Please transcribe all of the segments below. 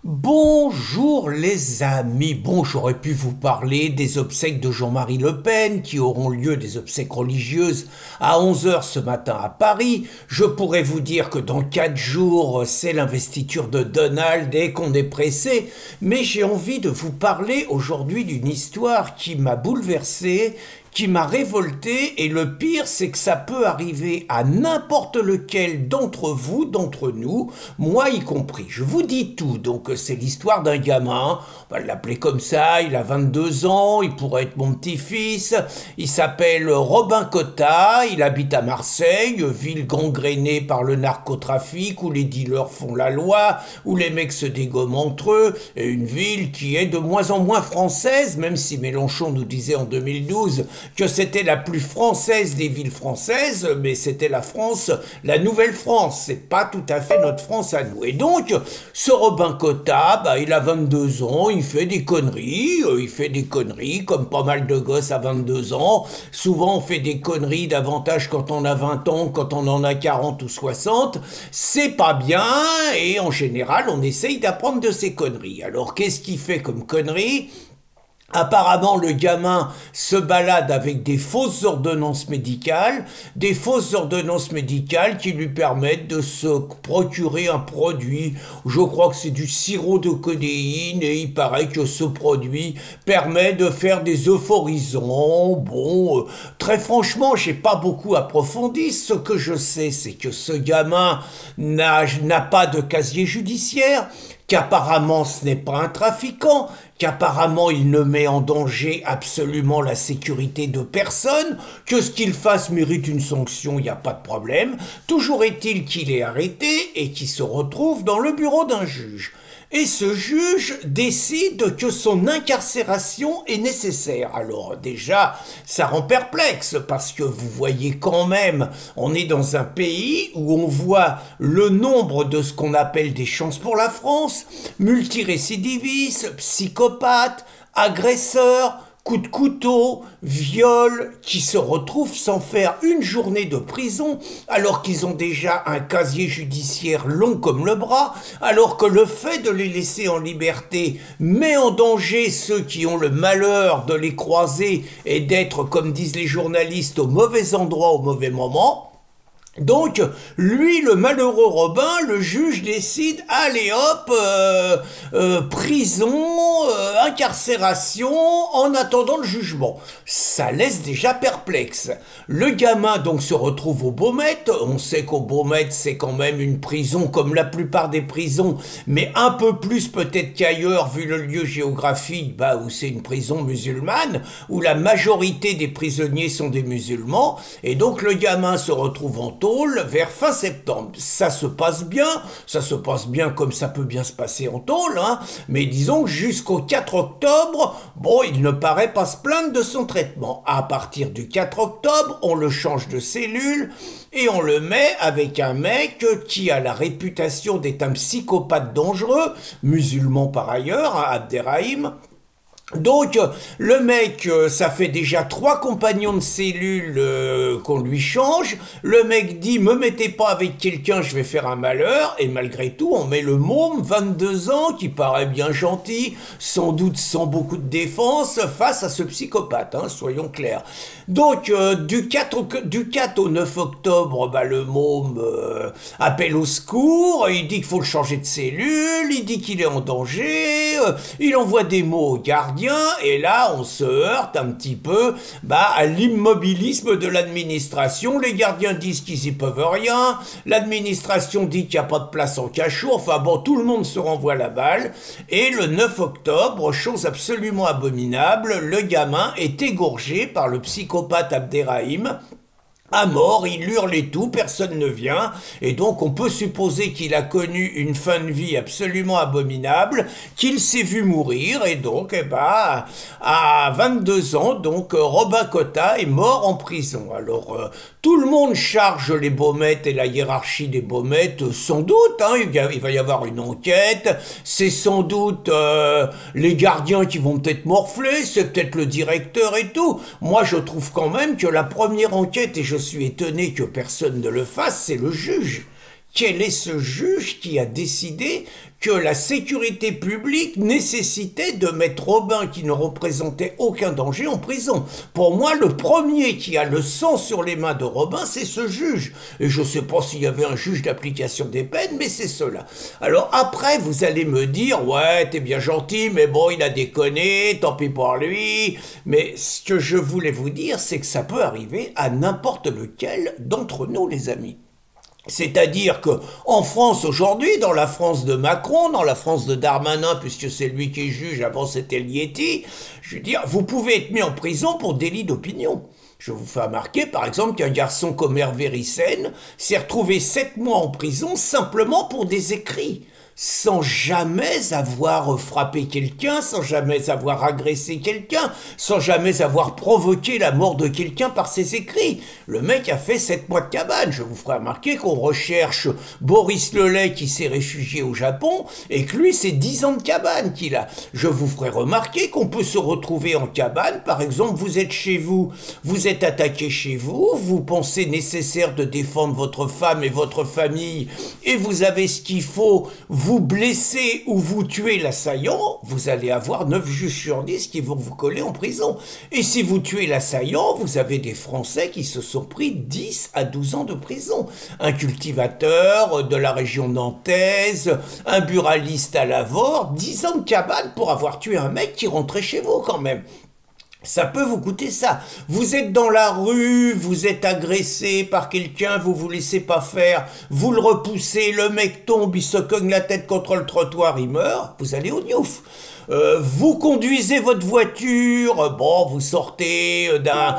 Bonjour les amis, bon j'aurais pu vous parler des obsèques de Jean-Marie Le Pen qui auront lieu, des obsèques religieuses à 11 heures ce matin à Paris. Je pourrais vous dire que dans 4 jours c'est l'investiture de Donald et qu'on est pressé, mais j'ai envie de vous parler aujourd'hui d'une histoire qui m'a bouleversé, qui m'a révolté, et le pire c'est que ça peut arriver à n'importe lequel d'entre vous, d'entre nous, moi y compris. Je vous dis tout, donc c'est l'histoire d'un gamin, on va l'appeler comme ça, il a 22 ans, il pourrait être mon petit-fils, il s'appelle Robin Cotta, il habite à Marseille, ville gangrénée par le narcotrafic, où les dealers font la loi, où les mecs se dégomment entre eux, et une ville qui est de moins en moins française, même si Mélenchon nous disait en 2012 que c'était la plus française des villes françaises, mais c'était la France, la Nouvelle-France, c'est pas tout à fait notre France à nous. Et donc, ce Robin Cotta, il a 22 ans, il fait des conneries, comme pas mal de gosses à 22 ans. Souvent, on fait des conneries davantage quand on a 20 ans, quand on en a 40 ou 60. C'est pas bien, et en général, on essaye d'apprendre de ces conneries. Alors, qu'est-ce qu'il fait comme conneries ? Apparemment, le gamin se balade avec des fausses ordonnances médicales qui lui permettent de se procurer un produit. Je crois que c'est du sirop de codéine, et il paraît que ce produit permet de faire des euphorisants. Bon, très franchement, j'ai pas beaucoup approfondi. Ce que je sais, c'est que ce gamin n'a pas de casier judiciaire, qu'apparemment ce n'est pas un trafiquant, qu'apparemment il ne met en danger absolument la sécurité de personne, que ce qu'il fasse mérite une sanction, il n'y a pas de problème. Toujours est-il qu'il est arrêté et qu'il se retrouve dans le bureau d'un juge. Et ce juge décide que son incarcération est nécessaire. Alors déjà, ça rend perplexe, parce que vous voyez quand même, on est dans un pays où on voit le nombre de ce qu'on appelle des chances pour la France, multirécidivistes, psychopathes, agresseurs, coups de couteau, viol, qui se retrouvent sans faire une journée de prison, alors qu'ils ont déjà un casier judiciaire long comme le bras, alors que le fait de les laisser en liberté met en danger ceux qui ont le malheur de les croiser et d'être, comme disent les journalistes, au mauvais endroit au mauvais moment. Donc, lui, le malheureux Robin, le juge décide, allez hop, prison, incarcération, en attendant le jugement. Ça laisse déjà perplexe. Le gamin, donc, se retrouve au Baumette. On sait qu'au Baumette, c'est quand même une prison, comme la plupart des prisons, mais un peu plus peut-être qu'ailleurs, vu le lieu géographique, où c'est une prison musulmane, où la majorité des prisonniers sont des musulmans, et donc le gamin se retrouve en tôle vers fin septembre. Ça se passe bien comme ça peut bien se passer en tôle, mais disons que jusqu'au 4 octobre, il ne paraît pas se plaindre de son traitement. À partir du 4 octobre, on le change de cellule et on le met avec un mec qui a la réputation d'être un psychopathe dangereux, musulman par ailleurs, Abderrahim. Donc, le mec, ça fait déjà 3 compagnons de cellule qu'on lui change. Le mec dit, me mettez pas avec quelqu'un, je vais faire un malheur. Et malgré tout, on met le môme, 22 ans, qui paraît bien gentil, sans doute sans beaucoup de défense, face à ce psychopathe, soyons clairs. Donc, du 4 au 9 octobre, le môme appelle au secours, il dit qu'il faut le changer de cellule, il dit qu'il est en danger, il envoie des mots au gardien. Et là, on se heurte un petit peu à l'immobilisme de l'administration. Les gardiens disent qu'ils y peuvent rien. L'administration dit qu'il n'y a pas de place en cachot. Enfin bon, tout le monde se renvoie la balle. Et le 9 octobre, chose absolument abominable, le gamin est égorgé par le psychopathe Abderrahim. À mort, il hurle et tout, personne ne vient, et donc on peut supposer qu'il a connu une fin de vie absolument abominable, qu'il s'est vu mourir, et donc, à 22 ans, donc Robin Cotta est mort en prison. Alors, tout le monde charge les Baumettes et la hiérarchie des Baumettes, sans doute, il va y avoir une enquête, c'est sans doute les gardiens qui vont peut-être morfler, c'est peut-être le directeur et tout. Moi, je trouve quand même que la première enquête, et je suis étonné que personne ne le fasse, c'est le juge quel est ce juge qui a décidé que la sécurité publique nécessitait de mettre Robin, qui ne représentait aucun danger, en prison? Pour moi, le premier qui a le sang sur les mains de Robin, c'est ce juge. Et je ne sais pas s'il y avait un juge d'application des peines, mais c'est cela. Alors après, vous allez me dire, ouais, t'es bien gentil, mais bon, il a déconné, tant pis pour lui. Mais ce que je voulais vous dire, c'est que ça peut arriver à n'importe lequel d'entre nous, les amis. C'est-à-dire que en France aujourd'hui, dans la France de Macron, dans la France de Darmanin, puisque c'est lui qui juge, avant c'était Lieti, je veux dire, vous pouvez être mis en prison pour délit d'opinion. Je vous fais remarquer, par exemple, qu'un garçon comme Hervé Ryssen s'est retrouvé 7 mois en prison simplement pour des écrits, sans jamais avoir frappé quelqu'un, sans jamais avoir agressé quelqu'un, sans jamais avoir provoqué la mort de quelqu'un par ses écrits. Le mec a fait 7 mois de cabane. Je vous ferai remarquer qu'on recherche Boris Lelay qui s'est réfugié au Japon et que lui, c'est 10 ans de cabane qu'il a. Je vous ferai remarquer qu'on peut se retrouver en cabane. Par exemple, vous êtes chez vous, vous êtes attaqué chez vous, vous pensez nécessaire de défendre votre femme et votre famille et vous avez ce qu'il faut, vous blessez ou vous tuez l'assaillant, vous allez avoir 9 juges sur 10 qui vont vous coller en prison. Et si vous tuez l'assaillant, vous avez des Français qui se sont pris 10 à 12 ans de prison. Un cultivateur de la région nantaise, un buraliste à Lavore, 10 ans de cabane pour avoir tué un mec qui rentrait chez vous quand même. Ça peut vous coûter ça. Vous êtes dans la rue, vous êtes agressé par quelqu'un, vous vous laissez pas faire, vous le repoussez, le mec tombe, il se cogne la tête contre le trottoir, il meurt, vous allez au gnouf. Vous conduisez votre voiture, bon, vous sortez d'un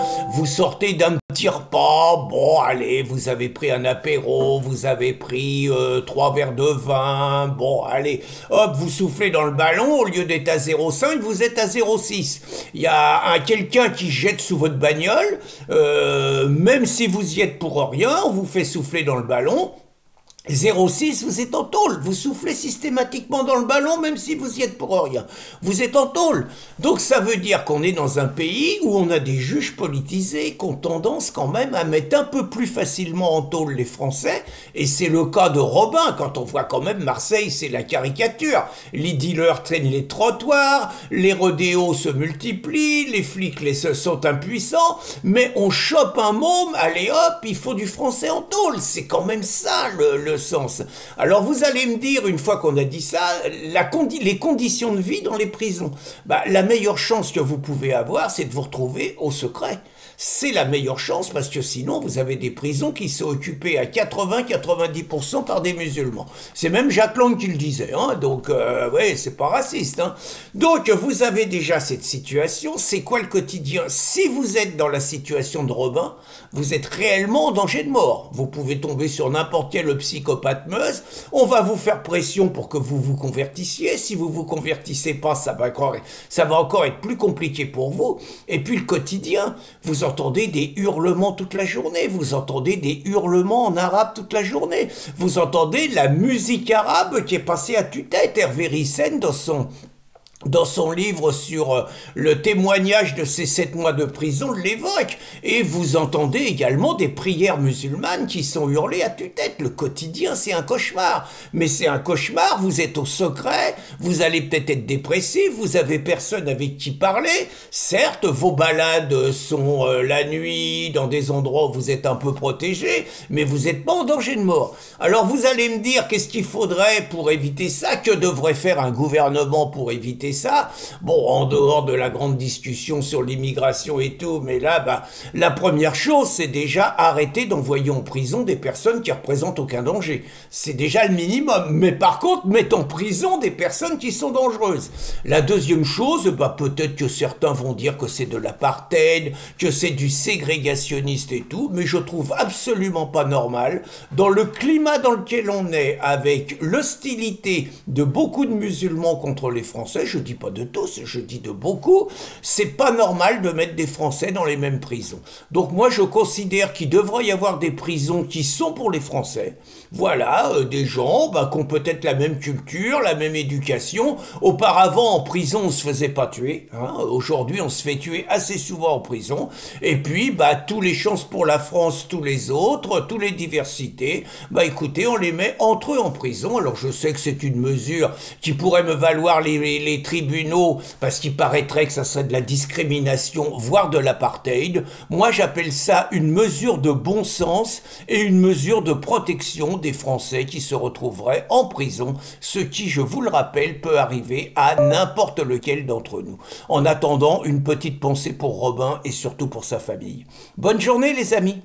petit repas, bon, allez, vous avez pris un apéro, vous avez pris 3 verres de vin, bon, allez, hop, vous soufflez dans le ballon, au lieu d'être à 0,5, vous êtes à 0,6. Il y a quelqu'un qui jette sous votre bagnole, même si vous y êtes pour rien, on vous fait souffler dans le ballon. 0,6, vous êtes en tôle. Vous soufflez systématiquement dans le ballon, même si vous y êtes pour rien. Vous êtes en tôle. Donc ça veut dire qu'on est dans un pays où on a des juges politisés qui ont tendance quand même à mettre un peu plus facilement en tôle les Français. Et c'est le cas de Robin, quand on voit quand même Marseille, c'est la caricature. Les dealers traînent les trottoirs, les rodéos se multiplient, les flics sont impuissants, mais on chope un môme, allez hop, il faut du français en tôle. C'est quand même ça le sens. Alors vous allez me dire, une fois qu'on a dit ça, les conditions de vie dans les prisons. Bah, la meilleure chance que vous pouvez avoir, c'est de vous retrouver au secret. C'est la meilleure chance parce que sinon vous avez des prisons qui sont occupées à 80-90% par des musulmans. C'est même Jacques Lang qui le disait, hein, donc ouais, c'est pas raciste. Hein. Donc vous avez déjà cette situation, c'est quoi le quotidien? Si vous êtes dans la situation de Robin, vous êtes réellement en danger de mort. Vous pouvez tomber sur n'importe quel psychopathe meuse, on va vous faire pression pour que vous vous convertissiez, si vous vous convertissez pas, ça va encore être plus compliqué pour vous. Et puis le quotidien, vous entendez des hurlements toute la journée, vous entendez des hurlements en arabe toute la journée, vous entendez la musique arabe qui est passée à tue-tête. Hervé Ryssen, dans son livre sur le témoignage de ces 7 mois de prison, l'évoque. Et vous entendez également des prières musulmanes qui sont hurlées à tue-tête. Le quotidien, c'est un cauchemar. Mais c'est un cauchemar, vous êtes au secret, vous allez peut-être être dépressif, vous avez personne avec qui parler. Certes, vos balades sont la nuit, dans des endroits où vous êtes un peu protégé, mais vous n'êtes pas en danger de mort. Alors vous allez me dire, qu'est-ce qu'il faudrait pour éviter ça? Que devrait faire un gouvernement pour éviter ça? Bon, en dehors de la grande discussion sur l'immigration et tout, mais là, bah, la première chose, c'est déjà arrêter d'envoyer en prison des personnes qui représentent aucun danger. C'est déjà le minimum. Mais par contre, mettre en prison des personnes qui sont dangereuses. La deuxième chose, bah, peut-être que certains vont dire que c'est de l'apartheid, que c'est du ségrégationniste et tout, mais je trouve absolument pas normal, dans le climat dans lequel on est, avec l'hostilité de beaucoup de musulmans contre les Français, je dis pas de tous, je dis de beaucoup, c'est pas normal de mettre des Français dans les mêmes prisons. Donc moi je considère qu'il devrait y avoir des prisons qui sont pour les Français. Voilà, des gens qui ont peut-être la même culture, la même éducation. Auparavant en prison on se faisait pas tuer, hein. Aujourd'hui on se fait tuer assez souvent en prison. Et puis tous les chances pour la France, tous les autres, toutes les diversités, écoutez, on les met entre eux en prison. Alors je sais que c'est une mesure qui pourrait me valoir les tribunaux, parce qu'il paraîtrait que ça serait de la discrimination, voire de l'apartheid. Moi j'appelle ça une mesure de bon sens et une mesure de protection des Français qui se retrouveraient en prison, ce qui, je vous le rappelle, peut arriver à n'importe lequel d'entre nous. En attendant, une petite pensée pour Robin et surtout pour sa famille. Bonne journée les amis!